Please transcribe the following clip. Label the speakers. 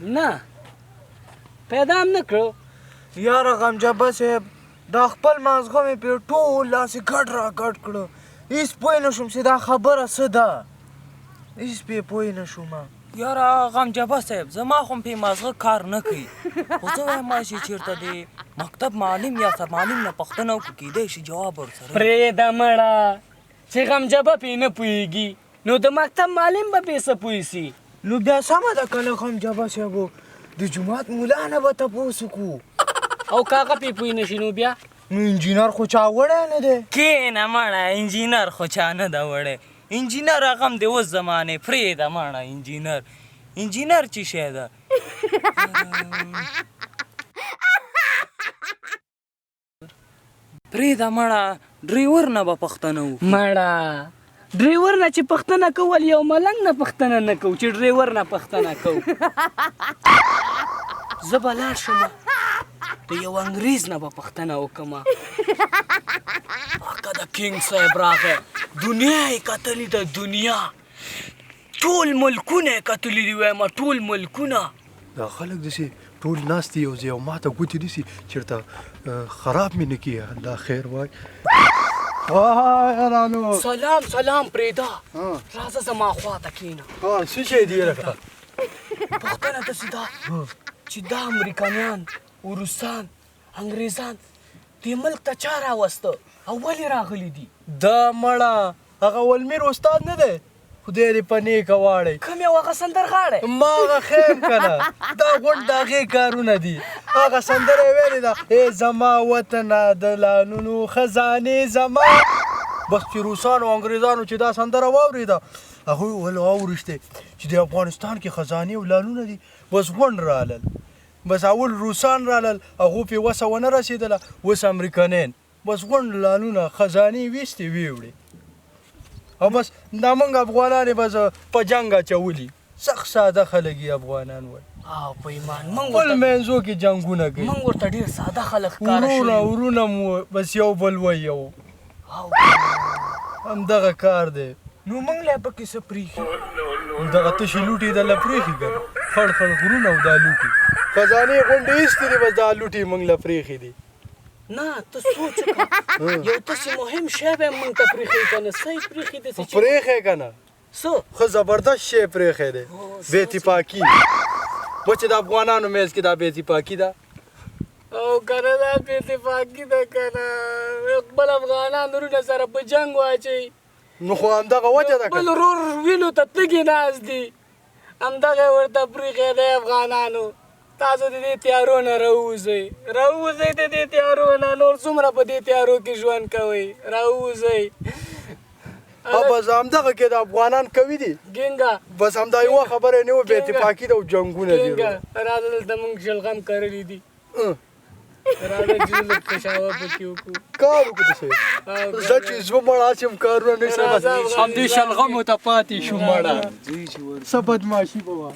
Speaker 1: نه پیدا هم نه کړو.
Speaker 2: یاره غم جبه صاحب دا خپل مازغه مې پرې ټول داسې ګډ را ګډ کړه هېڅ پوه نه شوم چې دا خبره څه ده هېڅ پې پوه نه شوم
Speaker 3: یاره غمجبه صاحب زما خو پې مازغه کار نه کوي خو زه وایم چې چېرته د مکتب معلم یا سب معلم نه پوښتنه وکړو کیدای شي جواب ورسره
Speaker 1: پرېږده مړه چې غمجبه پې نه پوهېږي نو د مکتب معلم به پې څه پوه سي.
Speaker 2: نو بیا سمه ده که نه غم جبه صاحبو د جومات ملا نه به تپوس وکړو
Speaker 1: او که هغه پې پوه نه شي نو بیا
Speaker 2: نو انجینر خو چا وړی نه دی
Speaker 3: کښېنه مړه انجینر خو چا نه ده وړی انجینر هغه هم د اوس زمانې پرېږده مړه انجینر چې شی ده پرېږده مړه ډریور نه به پوښتنه وکړو.
Speaker 1: مړه ډریور نه چې پوښتنه کول یو ملنګ نه پوښتنه نه کوو چې ډریور نه پوښتنه کوو. زه به لاړ شم د یو انګریز نه به پوښتنه وکړم که د کینګ صاحب راغی دنیا یې کتلې ده دنیا ټول ملکونه یې کتلي دي وایم ټول ملکونه
Speaker 4: دا خلک داسې ټول ناست دي یو ځای او ما ته ګوتې نیسي چېرته خراب مې نه کړي الله خیر وای یارانو
Speaker 1: سلام پرېږده راځه زما خواته کښېنه.
Speaker 4: څه شی دی لکه
Speaker 1: پوښتنه داسې ده چې دا امریکایان روسان انګریزان دې ملک ته چا راوسته او ولې راغلي دي؟
Speaker 2: دا مړه هغه ولمیر استاد نه دی خدای دې په نیکه واړی
Speaker 1: کوم یو هغه سندرغاړی
Speaker 2: ما هغه خیم که نه دا غونډ د هغې کارونه دي هغه سندره یې ویلې ده ای زما وطنه د لانونو خزانې زما بس چې روسانو او انګریزانو چې دا سندره واورېده هغوی ول واورېشتې چې د افغانستان کې خزانې او لانونه دي بس غونډ رالل بس اول روسان رالل هغو پې وسه ونه رسېدله اوس امریکنین بس غونډ لانونه خزانې ویستې ویوړې او بس دا موږ افغانان یې بس په جنګ اچولي سخت ساده خلک یې افغانان وایي
Speaker 1: او په ایمان
Speaker 2: خپل منځو کې جنګونه کوي
Speaker 1: موږ ورته ډېر ساده خلک ښکاره شوي
Speaker 2: ورونه مو بس یو بل وایي همدغه کار دی نو موږ لا پکې څه پرېښي دغه تشې لوټې دله پرېښي که نه خړ غرونه او دا لوټي خزانې غونډې ایستې دي بس دا لوټې موږ له پرېښي دي
Speaker 1: نه ته سوچ وکړه یو داسې مهم شی به موږ ته پرېښی که نه څه یې پرېښي داسې چې
Speaker 2: پرېښی که نه
Speaker 1: څه
Speaker 2: ښه زبردست شی پرېښی دی بې اتفاقي و چې د افغانانو منځ کې دا بې اتفاقي ده
Speaker 1: او که نه دا بې اتفاقي ده که نه خپل افغانان ورونه سره په جنګ واچوي
Speaker 2: نو خو همدغه وجه ده
Speaker 1: بل ورور وینو ته تږي ناست دي همدغه ورته پرېښی دی افغانانو تاسو د دې تیارو نه راووځئ د دې تیارو نه نور څومره په دې تیارو کې ژوند کوئ راووځئ
Speaker 2: بس همدغه کې د افغانان کوي دي
Speaker 1: ګینګه
Speaker 2: بس همدا یوه خبره نه وه بې اتفاقي ده او جنګونه دي
Speaker 1: راځه دلته موږ شلغم کرلي دي راځه چې لږ کشاوه پکې وکړو
Speaker 2: کار وکړو داسې زه چې زه مړه هسې هم کارونه نه شم
Speaker 1: همدې شلغمو ته پاتې شو مړه
Speaker 2: څه بدماشي به وه